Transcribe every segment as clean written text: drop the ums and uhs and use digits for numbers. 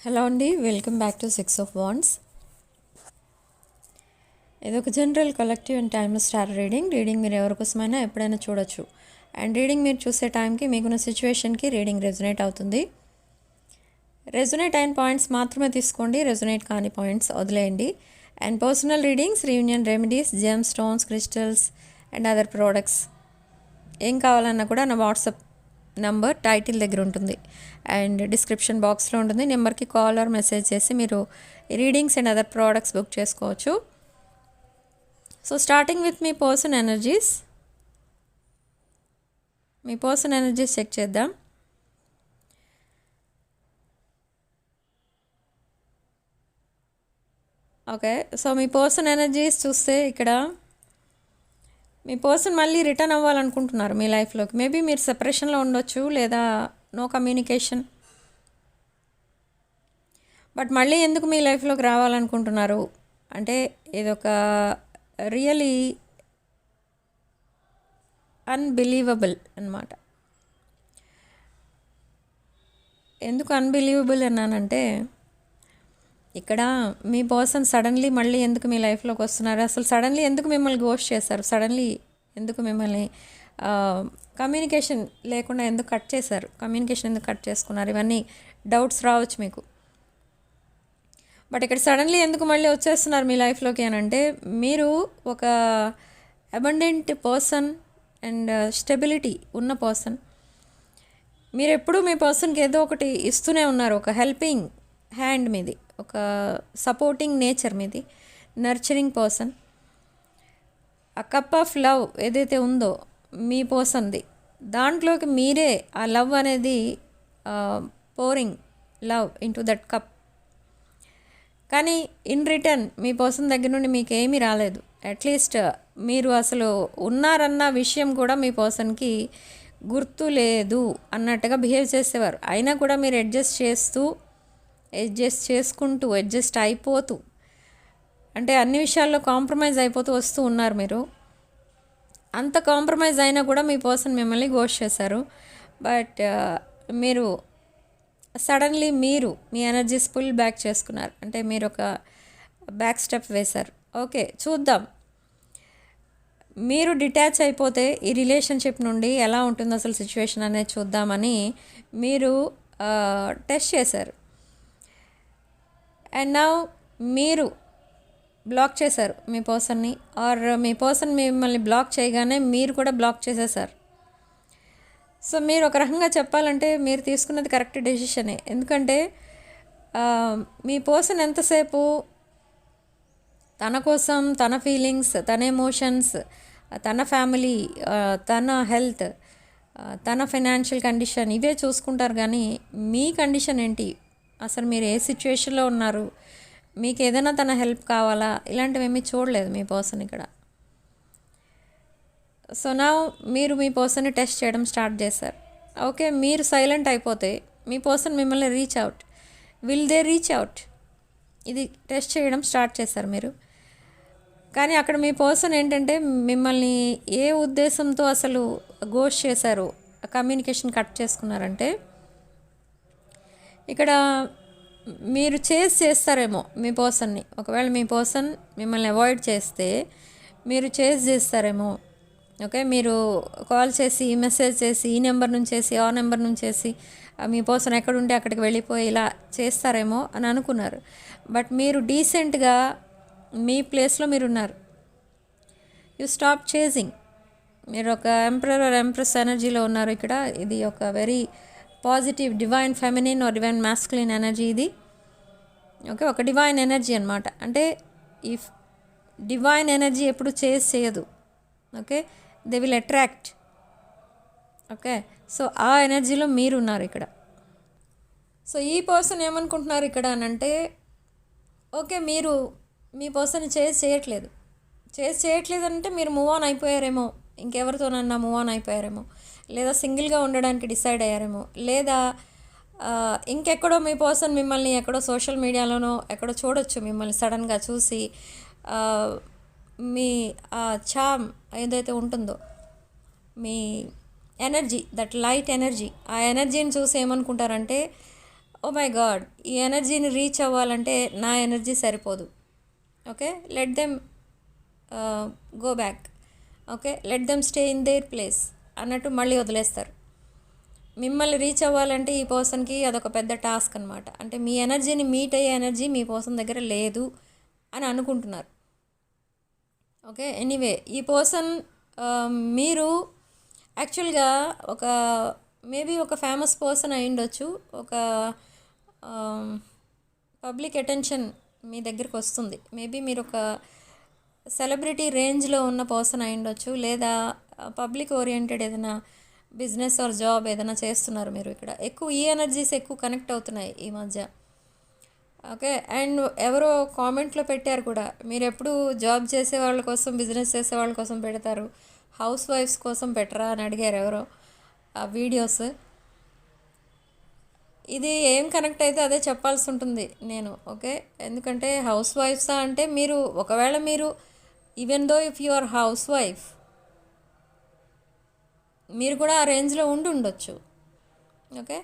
Hello అండి, welcome back to 6 of Wands. ఇది ఒక general collective and timeless star reading మీరు ఎవరికోసమైనా ఎప్పుడైనా చూడొచ్చు. అండ్ రీడింగ్ మీరు చూసే టైంకి మీకున్న సిచ్యువేషన్కి రీడింగ్ రెజొనేట్ అవుతుంది. రెజొనేట్ అయిన పాయింట్స్ మాత్రమే తీసుకోండి, రెజొనేట్ కాని పాయింట్స్ వదిలేయండి. And personal readings, reunion remedies, gem stones, crystals and other products ఏం కావాలన్నా కూడా నా వాట్సాప్ నంబర్ టైటిల్ దగ్గర ఉంటుంది అండ్ డిస్క్రిప్షన్ బాక్స్లో ఉంటుంది. నెంబర్కి కాల్ ఆర్ మెసేజ్ చేసి మీరు readings and other products book చేసుకోవచ్చు. సో స్టార్టింగ్ విత్ మీ పర్సన్ ఎనర్జీస్ చెక్ చేద్దాం. ఓకే, సో మీ పర్సన్ ఎనర్జీస్ చూస్తే ఇక్కడ మీ పర్సన్ మళ్ళీ రిటర్న్ అవ్వాలనుకుంటున్నారు మీ లైఫ్లోకి. మేబీ మీరు సెపరేషన్లో ఉండొచ్చు లేదా నో కమ్యూనికేషన్, బట్ మళ్ళీ ఎందుకు మీ లైఫ్లోకి రావాలనుకుంటున్నారు అంటే ఇదొక రియలీ అన్బిలీవబుల్ అన్నమాట. ఎందుకు అన్బిలీవబుల్ అన్నానంటే ఇక్కడ మీ పర్సన్ సడన్లీ మళ్ళీ ఎందుకు మీ లైఫ్లోకి వస్తున్నారు, అసలు సడన్లీ ఎందుకు మిమ్మల్ని గోస్ట్ చేశారు, సడన్లీ ఎందుకు మిమ్మల్ని కమ్యూనికేషన్ లేకుండా ఎందుకు కట్ చేశారు, కమ్యూనికేషన్ ఎందుకు కట్ చేసుకున్నారు, ఇవన్నీ డౌట్స్ రావచ్చు మీకు. బట్ ఇక్కడ సడన్లీ ఎందుకు మళ్ళీ వచ్చేస్తున్నారు మీ లైఫ్లోకి అని అంటే మీరు ఒక అబండెంట్ పర్సన్ అండ్ స్టెబిలిటీ ఉన్న పర్సన్. మీరు ఎప్పుడూ మీ పర్సన్కి ఏదో ఒకటి ఇస్తూనే ఉన్నారు, ఒక హెల్పింగ్ హ్యాండ్ మీది, ఒక సపోర్టింగ్ నేచర్ మీది, నర్చరింగ్ పర్సన్. ఆ కప్ ఆఫ్ లవ్ ఏదైతే ఉందో మీ పర్సన్ది, దాంట్లోకి మీరే ఆ లవ్ అనేది pouring love into that cup. కానీ ఇన్ రిటర్న్ మీ పర్సన్ దగ్గర నుండి మీకు ఏమీ రాలేదు. అట్లీస్ట్ మీరు అసలు ఉన్నారన్న విషయం కూడా మీ పర్సన్కి గుర్తు లేదు అన్నట్టుగా బిహేవ్ చేసేవారు. అయినా కూడా మీరు అడ్జస్ట్ చేసుకుంటూ అడ్జస్ట్ అయిపోతూ, అంటే అన్ని విషయాల్లో కాంప్రమైజ్ అయిపోతూ వస్తూ ఉన్నారు మీరు. అంత కాంప్రమైజ్ అయినా కూడా మీ పర్సన్ మిమ్మల్ని గోస్ట్ చేశారు. బట్ మీరు సడన్లీ మీ ఎనర్జీస్ పుల్ బ్యాక్ చేసుకున్నారు, అంటే మీరు ఒక బ్యాక్ స్టెప్ వేశారు. ఓకే, చూద్దాం. మీరు డిటాచ్ అయిపోతే ఈ రిలేషన్షిప్ నుండి ఎలా ఉంటుందో అసలు సిచ్యువేషన్ అనేది చూద్దామని మీరు టెస్ట్ చేశారు. అండ్ నౌ మీరు బ్లాక్ చేశారు మీ పర్సన్ని, ఆర్ మీ పర్సన్ మిమ్మల్ని బ్లాక్ చేయగానే మీరు కూడా బ్లాక్ చేసేసారు. సో మీరు ఒక రకంగా చెప్పాలంటే మీరు తీసుకున్నది కరెక్ట్ డెసిషనే. ఎందుకంటే మీ పర్సన్ ఎంతసేపు తన కోసం, తన ఫీలింగ్స్, తన ఎమోషన్స్, తన ఫ్యామిలీ, తన హెల్త్, తన ఫైనాన్షియల్ కండిషన్ ఇవే చూసుకుంటారు. కానీ మీ కండిషన్ ఏంటి, అసలు మీరు ఏ సిచ్యువేషన్లో ఉన్నారు, మీకు ఏదైనా తన హెల్ప్ కావాలా, ఇలాంటివేమీ చూడలేదు మీ పర్సన్ ఇక్కడ. సో నా మీరు మీ పర్సన్ని టెస్ట్ చేయడం స్టార్ట్ చేశారు. ఓకే, మీరు సైలెంట్ అయిపోతే మీ పర్సన్ మిమ్మల్ని విల్ దే రీచ్ అవుట్, ఇది టెస్ట్ చేయడం స్టార్ట్ చేశారు మీరు. కానీ అక్కడ మీ పర్సన్ ఏంటంటే మిమ్మల్ని ఏ ఉద్దేశంతో అసలు గోస్ట్ చేశారు, కమ్యూనికేషన్ కట్ చేసుకున్నారంటే ఇక్కడ మీరు చేస్తారేమో మీ పర్సన్ని. ఒకవేళ మీ పర్సన్ మిమ్మల్ని అవాయిడ్ చేస్తే మీరు చేస్తారేమో. ఓకే, మీరు కాల్ చేసి, మెసేజ్ చేసి, ఈ నెంబర్ నుంచి చేసి, ఆ నెంబర్ నుంచి చేసి, మీ పర్సన్ ఎక్కడుంటే అక్కడికి వెళ్ళిపోయి ఇలా చేస్తారేమో అని అనుకున్నారు. బట్ మీరు డీసెంట్గా మీ ప్లేస్లో మీరున్నారు. You stop chasing. మీరు ఒక ఎంపరర్ ఆర్ ఎంప్రెస్ ఎనర్జీలో ఉన్నారు ఇక్కడ. ఇది ఒక very positive divine feminine or divine masculine energy ఇది. ఓకే, ఒక డివైన్ ఎనర్జీ అనమాట. అంటే ఈ డివైన్ ఎనర్జీ ఎప్పుడు చేయదు. Okay, they will attract. Okay, so ఆ ఎనర్జీలో మీరున్నారు ఇక్కడ. సో ఈ పర్సన్ ఏమనుకుంటున్నారు ఇక్కడ అని అంటే, ఓకే మీరు మీ పర్సన్ చేయట్లేదు అంటే మీరు మూవ్ ఆన్ అయిపోయారేమో, ఇంకెవరితోనన్నా మూవ్ ఆన్ అయిపోయారేమో, లేదా సింగిల్గా ఉండడానికి డిసైడ్ అయ్యారేమో, లేదా ఇంకెక్కడో మీ పర్సన్ మిమ్మల్ని ఎక్కడో సోషల్ మీడియాలోనో ఎక్కడో చూడొచ్చు, మిమ్మల్ని సడన్గా చూసి మీ చామ్ ఏదైతే ఉంటుందో మీ ఎనర్జీ, దట్ లైట్ ఎనర్జీ, ఆ ఎనర్జీని చూసి ఏమనుకుంటారంటే ఓ మై గాడ్, ఈ ఎనర్జీని రీచ్ అవ్వాలంటే నా ఎనర్జీ సరిపోదు. Okay, let them go back. Okay, let them stay in their place అన్నట్టు మళ్ళీ వదిలేస్తారు. మిమ్మల్ని రీచ్ అవ్వాలంటే ఈ పర్సన్కి అదొక పెద్ద టాస్క్ అనమాట. అంటే మీ ఎనర్జీని మీట్ అయ్యే ఎనర్జీ మీ పర్సన్ దగ్గర లేదు అని అనుకుంటున్నారు. ఓకే, ఎనీవే ఈ పర్సన్ మీరు యాక్చువల్గా ఒక మేబీ ఒక ఫేమస్ పర్సన్ అయి ఉండొచ్చు. ఒక పబ్లిక్ అటెన్షన్ మీ దగ్గరికి వస్తుంది. మేబీ మీరు ఒక సెలబ్రిటీ రేంజ్లో ఉన్న పర్సన్ అయి ఉండొచ్చు, లేదా పబ్లిక్ ఓరియంటెడ్ ఏదైనా బిజినెస్ ఆర్ జాబ్ ఏదైనా చేస్తున్నారు మీరు. ఇక్కడ ఎక్కువ ఈ ఎనర్జీస్ ఎక్కువ కనెక్ట్ అవుతున్నాయి ఈ మధ్య. ఓకే, అండ్ ఎవరో కామెంట్లో పెట్టారు కూడా, మీరు ఎప్పుడు జాబ్ చేసే వాళ్ళ కోసం బిజినెస్ చేసే వాళ్ళ కోసం పెడతారు, హౌస్ వైఫ్స్ కోసం పెట్టరా అని అడిగారు ఎవరో ఆ వీడియోస్. ఇది ఏం కనెక్ట్ అయితే అదే చెప్పాల్సి ఉంటుంది నేను. ఓకే, ఎందుకంటే హౌస్ వైఫ్సా అంటే మీరు ఒకవేళ మీరు even though if you are housewife మీరు కూడా ఆ రేంజ్లో ఉండొచ్చు. ఓకే,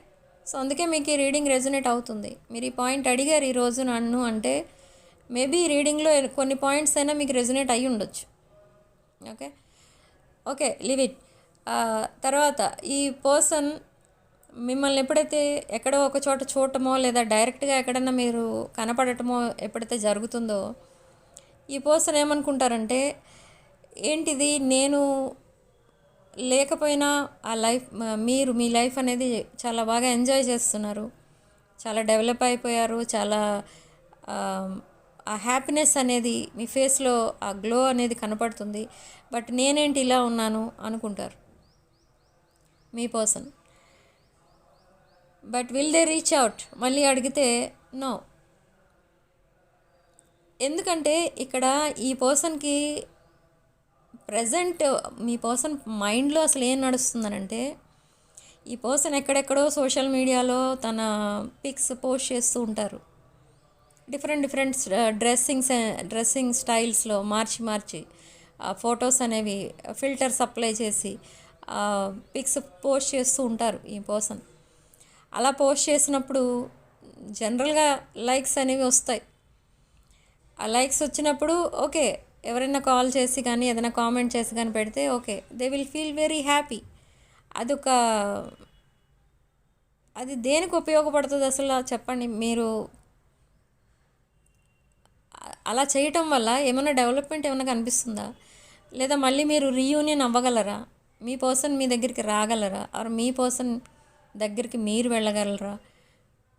సో అందుకే మీకు ఈ రీడింగ్ రెజొనేట్ అవుతుంది. మీరు ఈ పాయింట్ అడిగారు ఈరోజు నన్ను అంటే మేబీ ఈ రీడింగ్లో కొన్ని పాయింట్స్ అయినా మీకు రెజొనేట్ అయ్యి ఉండొచ్చు. Okay okay live it. తర్వాత ఈ పర్సన్ మిమ్మల్ని ఎప్పుడైతే ఎక్కడో ఒక చోట చూడటమో లేదా డైరెక్ట్గా ఎక్కడన్నా మీరు కనపడటమో ఎప్పుడైతే జరుగుతుందో ఈ పర్సన్ ఏమనుకుంటారంటే, ఏంటిది నేను లేకపోయినా ఆ లైఫ్ మీరు మీ లైఫ్ అనేది చాలా బాగా ఎంజాయ్ చేస్తున్నారు, చాలా డెవలప్ అయిపోయారు, చాలా ఆ హ్యాపీనెస్ అనేది మీ ఫేస్లో ఆ గ్లో అనేది కనపడుతుంది, బట్ నేనేంటి ఇలా ఉన్నాను అనుకుంటారు మీ person. But will they reach out మళ్ళీ అడిగితే నో. ఎందుకంటే ఇక్కడ ఈ పర్సన్కి ప్రజెంట్ మీ పర్సన్ మైండ్లో అసలు ఏం నడుస్తుందనంటే, ఈ పర్సన్ ఎక్కడెక్కడో సోషల్ మీడియాలో తన పిక్స్ పోస్ట్ చేస్తూ ఉంటారు. డిఫరెంట్ డ్రెస్సింగ్ స్టైల్స్లో మార్చి ఫొటోస్ అనేవి ఫిల్టర్స్ అప్లై చేసి పిక్స్ పోస్ట్ చేస్తూ ఉంటారు ఈ పర్సన్. అలా పోస్ట్ చేసినప్పుడు జనరల్గా లైక్స్ అనేవి వస్తాయి. ఆ లైక్స్ వచ్చినప్పుడు ఓకే, ఎవరైనా కాల్ చేసి కానీ ఏదైనా కామెంట్ చేసి కానీ పెడితే okay, they will feel very happy. అది దేనికి ఉపయోగపడుతుంది అసలు చెప్పండి. మీరు అలా చేయటం వల్ల ఏమైనా డెవలప్మెంట్ ఏమైనా కనిపిస్తుందా, లేదా మళ్ళీ మీరు రీయూనియన్ అవ్వగలరా, మీ పర్సన్ మీ దగ్గరికి రాగలరా, ఆర్ మీ పర్సన్ దగ్గరికి మీరు వెళ్ళగలరా?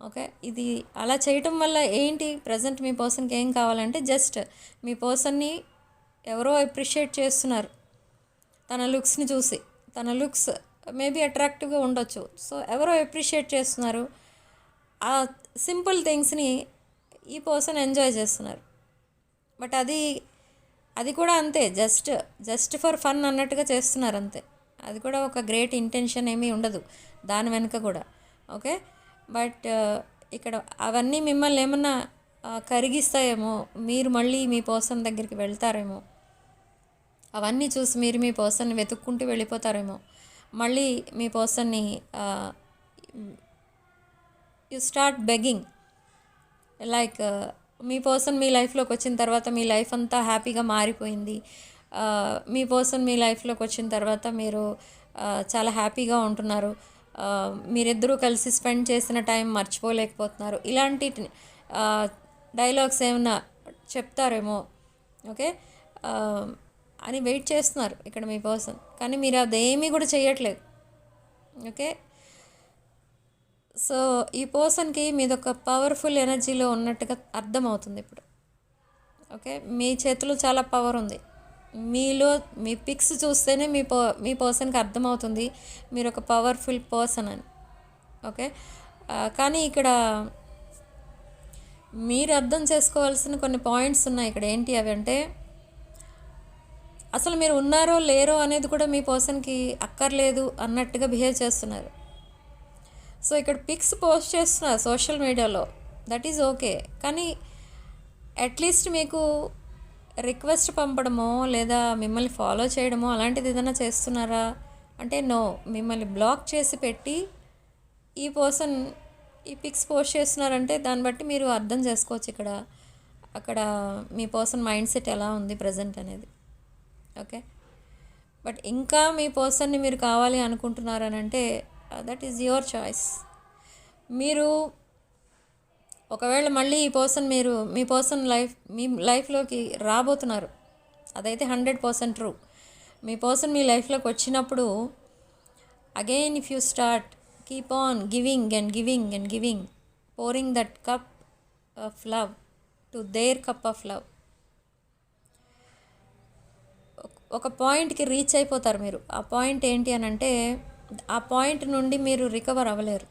ఓకే, ఇది అలా చేయటం వల్ల ఏంటి, ప్రజెంట్ మీ పర్సన్కి ఏం కావాలంటే జస్ట్ మీ పర్సన్ని ఎవరో అప్రిషియేట్ చేస్తున్నారు తన లుక్స్ని చూసి. తన లుక్స్ మేబీ అట్రాక్టివ్గా ఉండొచ్చు, సో ఎవరో అప్రిషియేట్ చేస్తున్నారు. ఆ సింపుల్ థింగ్స్ని ఈ పర్సన్ ఎంజాయ్ చేస్తున్నారు. బట్ అది కూడా అంతే, జస్ట్ ఫర్ ఫన్ అన్నట్టుగా చేస్తున్నారు అంతే. అది కూడా ఒక గ్రేట్ ఇంటెన్షన్ ఏమీ ఉండదు దాని వెనుక కూడా. ఓకే, బట్ ఇక్కడ అవన్నీ మిమ్మల్ని ఏమన్నా కరిగిస్తాయేమో, మీరు మళ్ళీ మీ పర్సన్ దగ్గరికి వెళ్తారేమో, అవన్నీ చూసి మీరు మీ పర్సన్ని వెతుక్కుంటూ వెళ్ళిపోతారేమో. మళ్ళీ మీ పర్సన్ని యు స్టార్ట్ బెగ్గింగ్, లైక్ మీ పర్సన్ మీ లైఫ్లోకి వచ్చిన తర్వాత మీ లైఫ్ అంతా హ్యాపీగా మారిపోయింది, మీ పర్సన్ మీ లైఫ్లోకి వచ్చిన తర్వాత మీరు చాలా హ్యాపీగా ఉంటున్నారు, మీరిద్దరూ కలిసి స్పెండ్ చేసిన టైం మర్చిపోలేకపోతున్నారు, ఇలాంటి డైలాగ్స్ ఏమైనా చెప్తారేమో. ఓకే, అని వెయిట్ చేస్తున్నారు ఇక్కడ మీ పర్సన్, కానీ మీరు అదేమీ కూడా చేయట్లేదు. ఓకే, సో ఈ పర్సన్కి మీదొక పవర్ఫుల్ ఎనర్జీలో ఉన్నట్టుగా అర్థమవుతుంది ఇప్పుడు. ఓకే, మీ చేతిలో చాలా పవర్ ఉంది. మీలో మీ పిక్స్ చూస్తేనే మీ పర్సన్కి అర్థమవుతుంది మీరు ఒక పవర్ఫుల్ పర్సన్ అని. ఓకే, కానీ ఇక్కడ మీరు అర్థం చేసుకోవాల్సిన కొన్ని పాయింట్స్ ఉన్నాయి ఇక్కడ. ఏంటి అవి అంటే, అసలు మీరు ఉన్నారో లేరో అనేది కూడా మీ పర్సన్కి అక్కర్లేదు అన్నట్టుగా బిహేవ్ చేస్తున్నారు. సో ఇక్కడ పిక్స్ పోస్ట్ చేస్తున్నారు సోషల్ మీడియాలో, దట్ ఈజ్ ఓకే, కానీ అట్లీస్ట్ మీకు రిక్వెస్ట్ పంపడమో లేదా మిమ్మల్ని ఫాలో చేయడమో అలాంటిది ఏదైనా చేస్తున్నారా అంటే నో. మిమ్మల్ని బ్లాక్ చేసి పెట్టి ఈ పర్సన్ ఈ పిక్స్ పోస్ట్ చేస్తున్నారంటే దాన్ని బట్టి మీరు అర్థం చేసుకోవచ్చు ఇక్కడ అక్కడ మీ పర్సన్ మైండ్ సెట్ ఎలా ఉంది ప్రజెంట్ అనేది. ఓకే, బట్ ఇంకా మీ పర్సన్ని మీరు కావాలి అనుకుంటున్నారని అంటే దట్ ఈజ్ యువర్ చాయిస్. మీరు ఒకవేళ మళ్ళీ ఈ పర్సన్ మీ పర్సన్ మీ లైఫ్లోకి రాబోతున్నారు, అదైతే 100% ట్రూ. మీ పర్సన్ మీ లైఫ్లోకి వచ్చినప్పుడు again if you start keep on giving and giving and giving, pouring that cup of love to their cup of love, ఒక పాయింట్కి రీచ్ అయిపోతారు మీరు. ఆ పాయింట్ ఏంటి అని అంటే ఆ పాయింట్ నుండి మీరు రికవర్ అవ్వలేరు.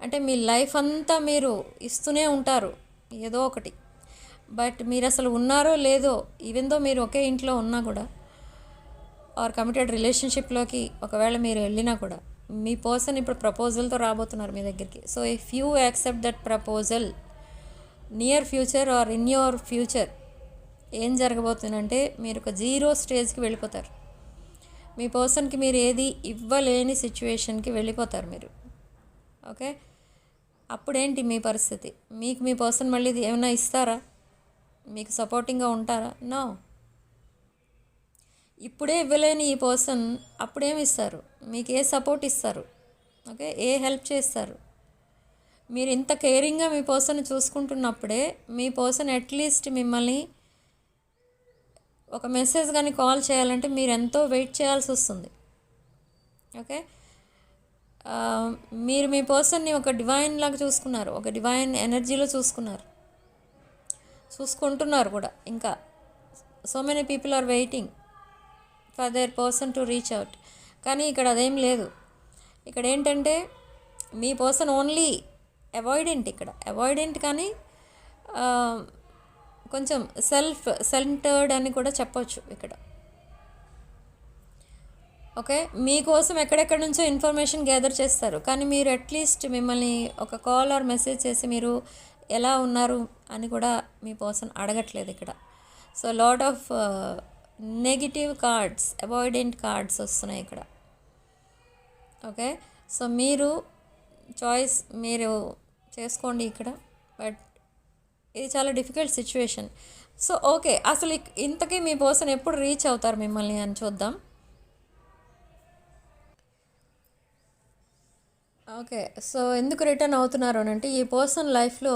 అంటే మీ లైఫ్ అంతా మీరు ఇస్తూనే ఉంటారు ఏదో ఒకటి, బట్ మీరు అసలు ఉన్నారో లేదో, ఈవెన్ దో మీరు ఒకే ఇంట్లో ఉన్నా కూడా ఆర్ కమిటెడ్ రిలేషన్షిప్లోకి ఒకవేళ మీరు వెళ్ళినా కూడా మీ పర్సన్ ఇప్పుడు ప్రపోజల్తో రాబోతున్నారు మీ దగ్గరికి. So if you accept that proposal, near future or in your future ఏం జరగబోతుందంటే మీరు ఒక 0 స్టేజ్కి వెళ్ళిపోతారు. మీ పర్సన్కి మీరు ఏది ఇవ్వలేని సిచ్యువేషన్కి వెళ్ళిపోతారు మీరు. ఓకే, అప్పుడేంటి మీ పరిస్థితి? మీకు మీ పర్సన్ మళ్ళీ ఏమైనా ఇస్తారా? మీకు సపోర్టింగ్గా ఉంటారా? నో. ఇప్పుడే ఇవ్వలేని ఈ పర్సన్ అప్పుడేమి ఇస్తారు? మీకు ఏ సపోర్ట్ ఇస్తారు? ఓకే, ఏ హెల్ప్ చేస్తారు? మీరు ఇంత కేరింగ్గా మీ పర్సన్ చూసుకుంటున్నప్పుడే మీ పర్సన్ అట్లీస్ట్ మిమ్మల్ని ఒక మెసేజ్ కానీ కాల్ చేయాలంటే మీరు ఎంతో వెయిట్ చేయాల్సి వస్తుంది. ఓకే, మీరు మీ పర్సన్ని ఒక డివైన్ లాగా చూసుకున్నారు, ఒక డివైన్ ఎనర్జీలో చూసుకుంటున్నారు కూడా. ఇంకా so many people are waiting for their person to reach out. కానీ ఇక్కడ అదేం లేదు. ఇక్కడ ఏంటంటే మీ పర్సన్ ఓన్లీ అవాయిడెంట్. ఇక్కడ అవాయిడెంట్ కానీ కొంచెం సెంటర్డ్ అని కూడా చెప్పొచ్చు ఇక్కడ. ఓకే, మీకోసం ఎక్కడెక్కడి నుంచో ఇన్ఫర్మేషన్ గ్యాదర్ చేస్తారు, కానీ మీరు అట్లీస్ట్ మిమ్మల్ని ఒక కాల్ ఆర్ మెసేజ్ చేసి మీరు ఎలా ఉన్నారు అని కూడా మీ పర్సన్ అడగట్లేదు ఇక్కడ. So lot of negative cards, అవాయిడెంట్ cards వస్తున్నాయి ఇక్కడ. ఓకే, సో మీరు చాయిస్ మీరు చేసుకోండి ఇక్కడ. బట్ ఇది చాలా డిఫికల్ట్ సిచ్యువేషన్. సో ఓకే, అసలు ఇంతకీ మీ పర్సన్ ఎప్పుడు రీచ్ అవుతారు మిమ్మల్ని అని చూద్దాం. ఓకే, సో ఎందుకు రిటర్న్ అవుతున్నారు అని అంటే ఈ పర్సన్ లైఫ్లో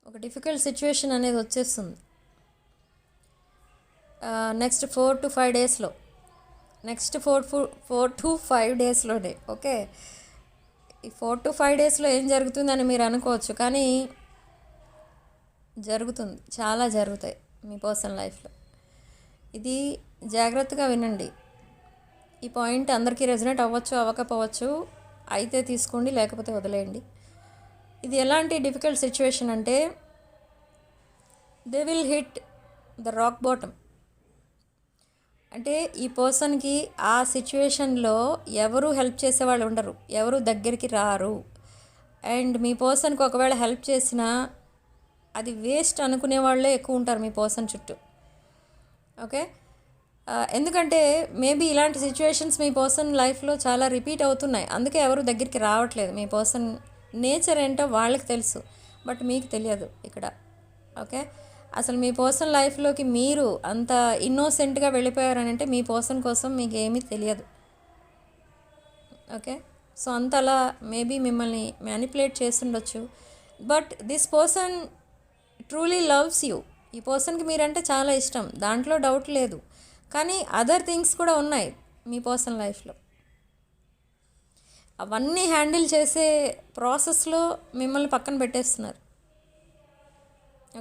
ఒక డిఫికల్ట్ సిచ్యువేషన్ అనేది వచ్చేస్తుంది నెక్స్ట్ 4 to 5 డేస్లో. నెక్స్ట్ 4 to 5 డేస్లోనే. ఓకే, ఈ 4 to 5 డేస్లో ఏం జరుగుతుందని మీరు అనుకోవచ్చు, కానీ జరుగుతుంది, చాలా జరుగుతాయి మీ పర్సనల్ లైఫ్లో. ఇది జాగ్రత్తగా వినండి. ఈ పాయింట్ అందరికీ రెజనేట్ అవ్వచ్చు, అవ్వకపోవచ్చు. అయితే తీసుకోండి, లేకపోతే వదిలేయండి. ఇది ఎలాంటి డిఫికల్ట్ సిచ్యువేషన్ అంటే they will hit the rock bottom. అంటే ఈ పర్సన్కి ఆ సిచ్యువేషన్లో ఎవరు హెల్ప్ చేసేవాళ్ళు ఉండరు, ఎవరు దగ్గరికి రారు. అండ్ మీ పర్సన్కి ఒకవేళ హెల్ప్ చేసినా అది వేస్ట్ అనుకునే వాళ్ళే ఎక్కువ ఉంటారు మీ పర్సన్ చుట్టూ. ఓకే, ఎందుకంటే మేబీ ఇలాంటి సిచ్యువేషన్స్ మీ పర్సన్ లైఫ్లో చాలా రిపీట్ అవుతున్నాయి, అందుకే ఎవరు దగ్గరికి రావట్లేదు. మీ పర్సన్ నేచర్ ఏంటో వాళ్ళకి తెలుసు, బట్ మీకు తెలియదు ఇక్కడ. ఓకే, అసలు మీ పర్సన్ లైఫ్లోకి మీరు అంత ఇన్నోసెంట్గా వెళ్ళిపోయారని అంటే మీ పర్సన్ కోసం మీకు ఏమీ తెలియదు. ఓకే, సో అంతలా మేబీ మిమ్మల్ని మ్యానిపులేట్ చేస్తుండొచ్చు. But this person truly loves you. ఈ పర్సన్కి మీరంటే చాలా ఇష్టం, దాంట్లో డౌట్ లేదు. కానీ అదర్ థింగ్స్ కూడా ఉన్నాయి మీ పర్సనల్ లైఫ్లో. అవన్నీ హ్యాండిల్ చేసే ప్రాసెస్లో మిమ్మల్ని పక్కన పెట్టేస్తున్నారు.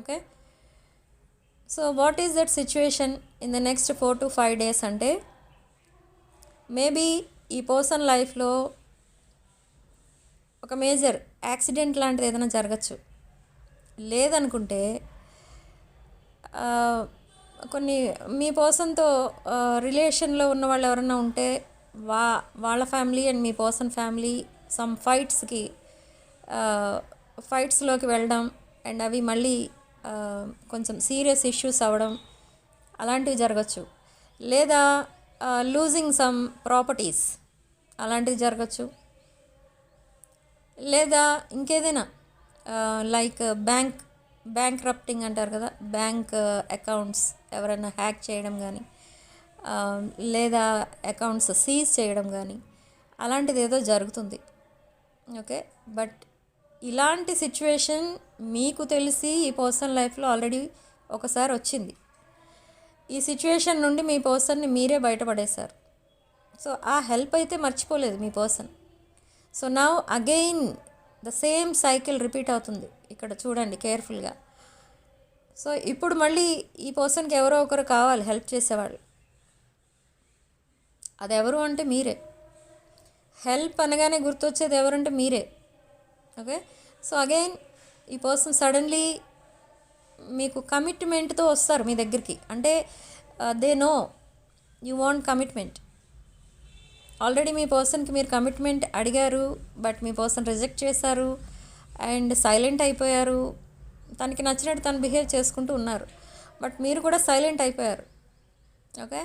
Okay, so what is that situation in the next 4 to 5 days అంటే మేబీ ఈ పర్సన్ లైఫ్లో ఒక మేజర్ యాక్సిడెంట్ లాంటిది ఏదైనా జరగచ్చు. లేదనుకుంటే కొన్ని మీ పర్సన్తో రిలేషన్లో ఉన్న వాళ్ళు ఎవరైనా ఉంటే వాళ్ళ ఫ్యామిలీ అండ్ మీ పర్సన్ ఫ్యామిలీ సమ్ ఫైట్స్లోకి వెళ్ళడం అండ్ అవి మళ్ళీ కొంచెం సీరియస్ ఇష్యూస్ అవ్వడం అలాంటివి జరగచ్చు. లేదా లూజింగ్ సమ్ ప్రాపర్టీస్ అలాంటివి జరగచ్చు. లేదా ఇంకేదైనా లైక్ బ్యాంక్ రప్టింగ్ అంటారు కదా, బ్యాంక్ అకౌంట్స్ ఎవరైనా హ్యాక్ చేయడం కానీ, లేదా అకౌంట్స్ సీజ్ చేయడం కానీ, అలాంటిది ఏదో జరుగుతుంది. ఓకే, బట్ ఇలాంటి సిచ్యువేషన్ మీకు తెలిసి ఈ పర్సన్ లైఫ్లో ఆల్రెడీ ఒకసారి వచ్చింది. ఈ సిచ్యువేషన్ నుండి మీ పర్సన్ని మీరే బయటపడేశారు. సో ఆ హెల్ప్ అయితే మర్చిపోలేదు మీ person. So now again the same cycle repeat అవుతుంది. ఇక్కడ చూడండి కేర్ఫుల్గా. సో ఇప్పుడు మళ్ళీ ఈ పర్సన్కి ఎవరో ఒకరు కావాలి హెల్ప్ చేసేవాళ్ళు. అది ఎవరు అంటే మీరే. హెల్ప్ అనగానే గుర్తొచ్చేది ఎవరంటే మీరే. ఓకే, సో అగైన్ ఈ పర్సన్ సడన్లీ మీకు కమిట్మెంట్తో వస్తారు మీ దగ్గరికి. అంటే they know you want commitment. Already మీ పర్సన్కి మీరు కమిట్మెంట్ అడిగారు, బట్ మీ పర్సన్ రిజెక్ట్ చేశారు అండ్ సైలెంట్ అయిపోయారు. తనకి నచ్చినట్టు తను బిహేవ్ చేసుకుంటూ ఉన్నారు, బట్ మీరు కూడా సైలెంట్ అయిపోయారు. ఓకే,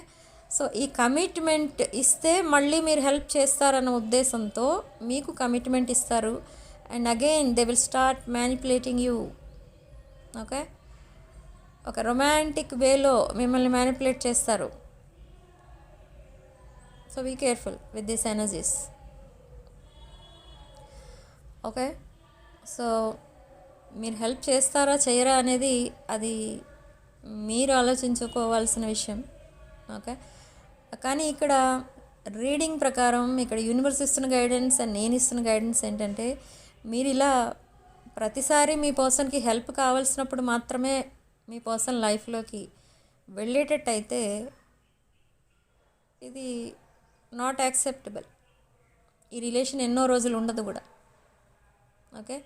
సో ఈ కమిట్మెంట్ ఇస్తే మళ్ళీ మీరు హెల్ప్ చేస్తారన్న ఉద్దేశంతో మీకు కమిట్మెంట్ ఇస్తారు. And again they will start manipulating you. Okay, ఒక రొమాంటిక్ వేలో మిమ్మల్ని మ్యానిపులేట్ చేస్తారు. So be careful with this energies. Okay, so మీరు హెల్ప్ చేస్తారా చేయరా అనేది అది మీరు ఆలోచించుకోవాల్సిన విషయం. ఓకే, కానీ ఇక్కడ రీడింగ్ ప్రకారం ఇక్కడ యూనివర్స్ ఇస్తున్న గైడెన్స్ అండ్ నేను ఇస్తున్న గైడెన్స్ ఏంటంటే, మీరు ఇలా ప్రతిసారి మీ పర్సన్కి హెల్ప్ కావాల్సినప్పుడు మాత్రమే మీ పర్సన్ లైఫ్లోకి వెళ్ళేటట్టు అయితే ఇది నాట్ యాక్సెప్టబుల్. ఈ రిలేషన్ ఎన్నో రోజులు ఉండదు కూడా. ఓకే,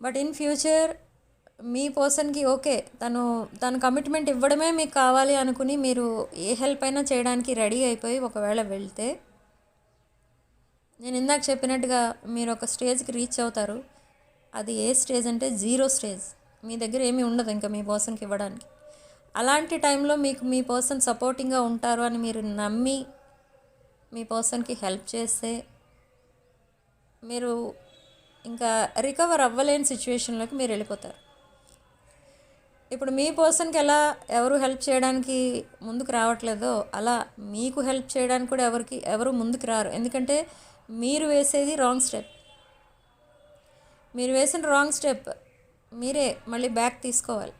బట్ ఇన్ ఫ్యూచర్ మీ పర్సన్కి ఓకే తను కమిట్మెంట్ ఇవ్వడమే మీకు కావాలి అనుకుని మీరు ఏ హెల్ప్ అయినా చేయడానికి రెడీ అయిపోయి ఒకవేళ వెళ్తే, నేను ఇందాక చెప్పినట్టుగా మీరు ఒక స్టేజ్కి రీచ్ అవుతారు. అది ఏ స్టేజ్ అంటే 0 స్టేజ్. మీ దగ్గర ఏమీ ఉండదు ఇంకా మీ పర్సన్కి ఇవ్వడానికి. అలాంటి టైంలో మీకు మీ పర్సన్ సపోర్టింగ్గా ఉంటారు అని మీరు నమ్మి మీ పర్సన్కి హెల్ప్ చేస్తే మీరు ఇంకా రికవర్ అవ్వలేని సిచ్యువేషన్లోకి మీరు వెళ్ళిపోతారు. ఇప్పుడు మీ పర్సన్కి ఎలా ఎవరు హెల్ప్ చేయడానికి ముందుకు రావట్లేదో అలా మీకు హెల్ప్ చేయడానికి కూడా ఎవరు ముందుకు రారు. ఎందుకంటే మీరు వేసేది రాంగ్ స్టెప్. మీరు వేసిన రాంగ్ స్టెప్ మీరే మళ్ళీ బ్యాక్ తీసుకోవాలి.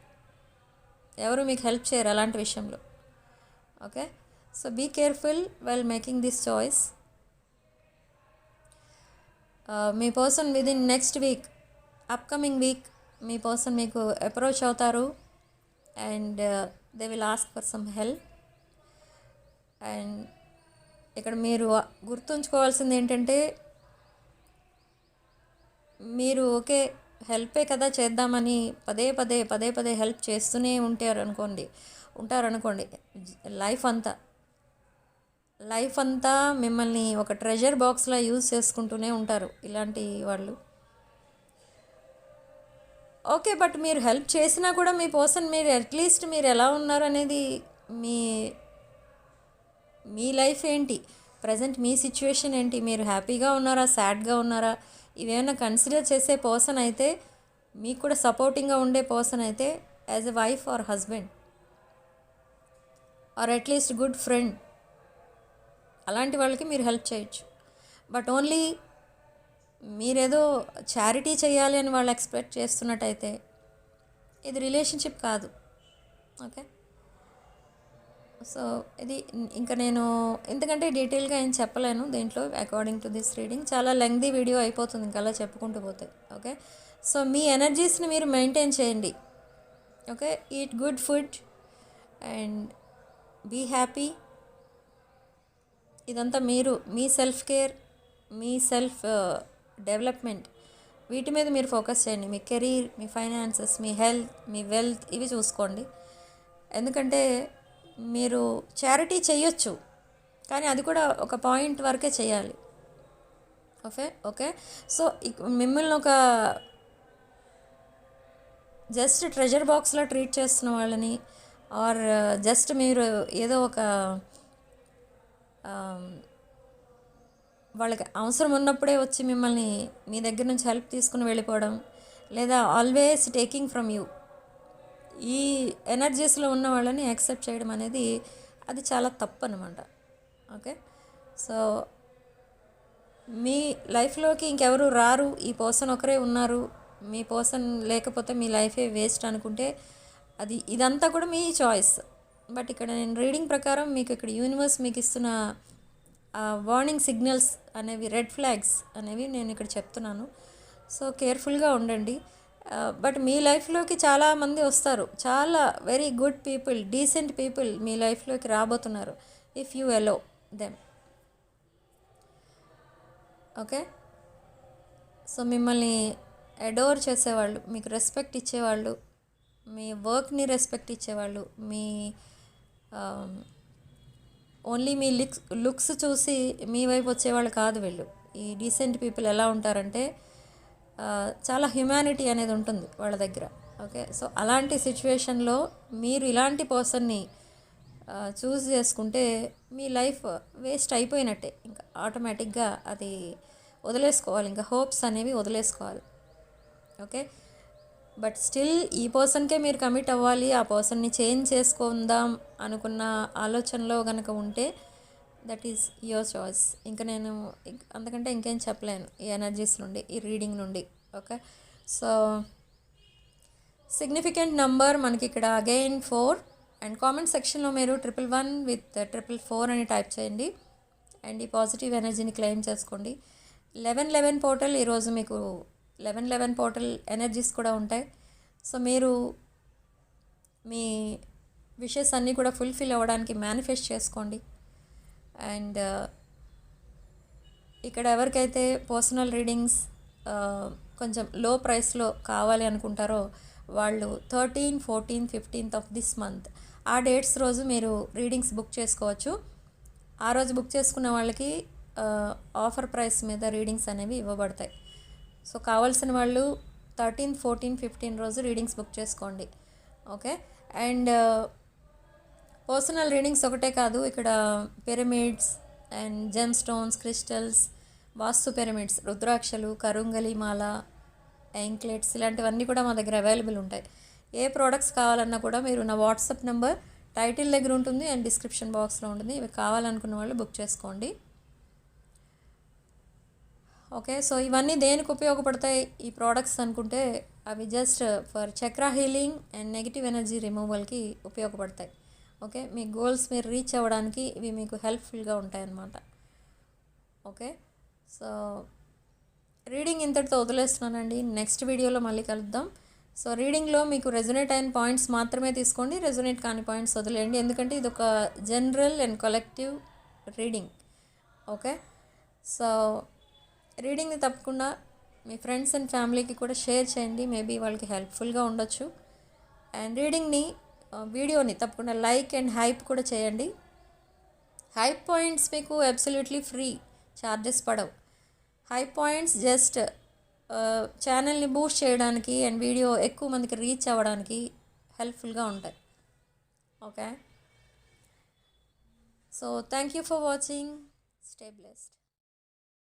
ఎవరు మీకు హెల్ప్ చేయరు అలాంటి విషయంలో. Okay, so be careful while making this choice. మీ person within next week, upcoming week మీ పర్సన్ మీకు అప్రోచ్ అవుతారు and they will ask for some help. And ఇక్కడ మీరు గుర్తుంచుకోవాల్సింది ఏంటంటే, మీరు ఓకే హెల్పే కదా చేద్దామని పదే పదే హెల్ప్ చేస్తూనే ఉంటారనుకోండి లైఫ్ అంతా మిమ్మల్ని ఒక ట్రెజర్ బాక్స్లా యూజ్ చేసుకుంటూనే ఉంటారు ఇలాంటి వాళ్ళు. ఓకే, బట్ మీరు హెల్ప్ చేసినా కూడా మీ పర్సన్ మీరు అట్లీస్ట్ మీరు ఎలా ఉన్నారు అనేది మీ లైఫ్ ఏంటి, ప్రజెంట్ మీ సిచ్యువేషన్ ఏంటి, మీరు హ్యాపీగా ఉన్నారా సాడ్గా ఉన్నారా, ఇవేమైనా కన్సిడర్ చేసే పర్సన్ అయితే, మీకు కూడా సపోర్టింగ్గా ఉండే పర్సన్ అయితే, as a wife or husband or at least good friend, అలాంటి వాళ్ళకి మీరు హెల్ప్ చేయొచ్చు. బట్ ఓన్లీ మీరేదో చారిటీ చేయాలి అని వాళ్ళు ఎక్స్పెక్ట్ చేస్తున్నట్టయితే ఇది రిలేషన్షిప్ కాదు. ఓకే, సో ఇది ఇంకా నేను ఎందుకంటే డీటెయిల్గా ఏం చెప్పలేను దీంట్లో. అకార్డింగ్ టు దిస్ రీడింగ్ చాలా లెంగ్దీ వీడియో అయిపోతుంది ఇంకా అలా చెప్పుకుంటూ పోతే. ఓకే, సో మీ ఎనర్జీస్ని మీరు మెయింటైన్ చేయండి. Okay, eat good food and be happy. ఇదంతా మీరు మీ సెల్ఫ్ కేర్, మీ సెల్ఫ్ డెవలప్మెంట్, వీటి మీద మీరు ఫోకస్ చేయండి. మీ కెరీర్, మీ ఫైనాన్సెస్, మీ హెల్త్, మీ వెల్త్ ఇవి చూసుకోండి. ఎందుకంటే మీరు చారిటీ చేయొచ్చు, కానీ అది కూడా ఒక పాయింట్ వరకే చేయాలి. ఓకే, సో మిమ్మల్ని ఒక జస్ట్ ట్రెజర్ బాక్స్లో ట్రీట్ చేస్తున్న వాళ్ళని ఆర్ జస్ట్ మీరు ఏదో ఒక వాళ్ళకి అవసరం ఉన్నప్పుడే వచ్చి మిమ్మల్ని మీ దగ్గర నుంచి హెల్ప్ తీసుకుని వెళ్ళిపోవడం, లేదా ఆల్వేస్ టేకింగ్ ఫ్రమ్ యూ, ఈ ఎనర్జీస్లో ఉన్న వాళ్ళని యాక్సెప్ట్ చేయడం అనేది అది చాలా తప్పు అనమాట. ఓకే, సో మీ లైఫ్లోకి ఇంకెవరు రారు, ఈ పర్సన్ ఒకరే ఉన్నారు, మీ పర్సన్ లేకపోతే మీ లైఫే వేస్ట్ అనుకుంటే అది ఇదంతా కూడా మీ చాయిస్. బట్ ఇక్కడ నేను రీడింగ్ ప్రకారం మీకు ఇక్కడ యూనివర్స్ మీకు ఇస్తున్న వార్నింగ్ సిగ్నల్స్ అనేవి, రెడ్ ఫ్లాగ్స్ అనేవి నేను ఇక్కడ చెప్తున్నాను. సో కేర్ఫుల్గా ఉండండి. బట్ మీ లైఫ్లోకి చాలామంది వస్తారు, చాలా very good people, decent people మీ లైఫ్లోకి రాబోతున్నారు if you allow them. Okay, so మిమ్మల్ని అడోర్ చేసేవాళ్ళు, మీకు రెస్పెక్ట్ ఇచ్చేవాళ్ళు, మీ వర్క్ని రెస్పెక్ట్ ఇచ్చేవాళ్ళు, మీ ఓన్లీ మీ లుక్స్ చూసి మీ వైపు వచ్చేవాళ్ళు కాదు వీళ్ళు. ఈ డీసెంట్ పీపుల్ ఎలా ఉంటారంటే చాలా హ్యుమానిటీ అనేది ఉంటుంది వాళ్ళ దగ్గర. ఓకే, సో అలాంటి సిచ్యువేషన్లో మీరు ఇలాంటి పర్సన్ని చూస్ చేసుకుంటే మీ లైఫ్ వేస్ట్ అయిపోయినట్టే. ఇంకా ఆటోమేటిక్గా అది వదిలేసుకోవాలి, ఇంకా హోప్స్ అనేవి వదిలేసుకోవాలి. ఓకే, బట్ స్టిల్ ఈ పర్సన్కే మీరు కమిట్ అవ్వాలి, ఆ పర్సన్ని చేంజ్ చేసుకుందాం అనుకున్న ఆలోచనలో కనుక ఉంటే దట్ ఈస్ యువర్ చాయిస్. ఇంకా నేను అంతకంటే ఇంకేం చెప్పలేను ఈ ఎనర్జీస్ నుండి, ఈ రీడింగ్ నుండి. ఓకే, సో సిగ్నిఫికెంట్ నంబర్ మనకి ఇక్కడ అగైన్ 4, అండ్ కామెంట్ సెక్షన్లో మీరు 11 with 444 అని టైప్ చేయండి అండ్ ఈ పాజిటివ్ ఎనర్జీని క్లెయిమ్ చేసుకోండి. 1111 పోర్టల్, ఈరోజు మీకు 1111 పోర్టల్ ఎనర్జీస్ కూడా ఉంటాయి. సో మీరు మీ విషెస్ అన్నీ కూడా ఫుల్ఫిల్ అవ్వడానికి మేనిఫెస్ట్ చేసుకోండి. అండ్ ఇక్కడ ఎవరికైతే పర్సనల్ రీడింగ్స్ కొంచెం లో ప్రైస్లో కావాలి అనుకుంటారో వాళ్ళు 13, 14, 15th ఆఫ్ దిస్ మంత్ ఆ డేట్స్ రోజు మీరు రీడింగ్స్ బుక్ చేసుకోవచ్చు. ఆ రోజు బుక్ చేసుకున్న వాళ్ళకి ఆఫర్ ప్రైస్ మీద రీడింగ్స్ అనేవి ఇవ్వబడతాయి. సో కావాల్సిన వాళ్ళు 13, 14, 15 రోజు రీడింగ్స్ బుక్ చేసుకోండి. ఓకే, అండ్ పర్సనల్ రీడింగ్స్ ఒకటే కాదు, ఇక్కడ pyramids and gem stones, crystals, vastu pyramids, రుద్రాక్షలు, కరుంగలి మాల, యాంక్లెట్స్ ఇలాంటివన్నీ కూడా మా దగ్గర అవైలబుల్ ఉంటాయి. ఏ ప్రోడక్ట్స్ కావాలన్నా కూడా మీరు నా వాట్సాప్ నెంబర్ టైటిల్ దగ్గర ఉంటుంది అండ్ డిస్క్రిప్షన్ బాక్స్లో ఉంటుంది. ఇవి కావాలనుకున్న వాళ్ళు బుక్ చేసుకోండి. ఓకే, సో ఇవన్నీ దేనికి ఉపయోగపడతాయి ఈ ప్రోడక్ట్స్ అనుకుంటే అవి just for chakra healing and negative energy రిమూవల్కి ఉపయోగపడతాయి. ఓకే, మీ గోల్స్ మీరు రీచ్ అవ్వడానికి ఇవి మీకు హెల్ప్ఫుల్గా ఉంటాయన్నమాట. ఓకే, సో రీడింగ్ ఇంతటితో వదిలేస్తున్నానండి. నెక్స్ట్ వీడియోలో మళ్ళీ కలుద్దాం. సో రీడింగ్లో మీకు రెజొనేట్ అయిన పాయింట్స్ మాత్రమే తీసుకోండి, రెజొనేట్ కాని పాయింట్స్ వదిలేయండి, ఎందుకంటే ఇది ఒక general and collective reading. Okay, so రీడింగ్ని తప్పకుండా మీ ఫ్రెండ్స్ అండ్ ఫ్యామిలీకి కూడా షేర్ చేయండి, మేబీ వాళ్ళకి హెల్ప్ఫుల్గా ఉండొచ్చు. అండ్ రీడింగ్ని వీడియోని తప్పకుండా లైక్ అండ్ హైప్ కూడా చేయండి. హైప్ పాయింట్స్ మీకు అబ్సల్యూట్లీ ఫ్రీ, ఛార్జెస్ పడవు. హైప్ పాయింట్స్ జస్ట్ ఛానల్ని బూస్ట్ చేయడానికి అండ్ వీడియో ఎక్కువ మందికి రీచ్ అవ్వడానికి హెల్ప్ఫుల్గా ఉంటాయి. Okay, so thank you for watching, stay blessed.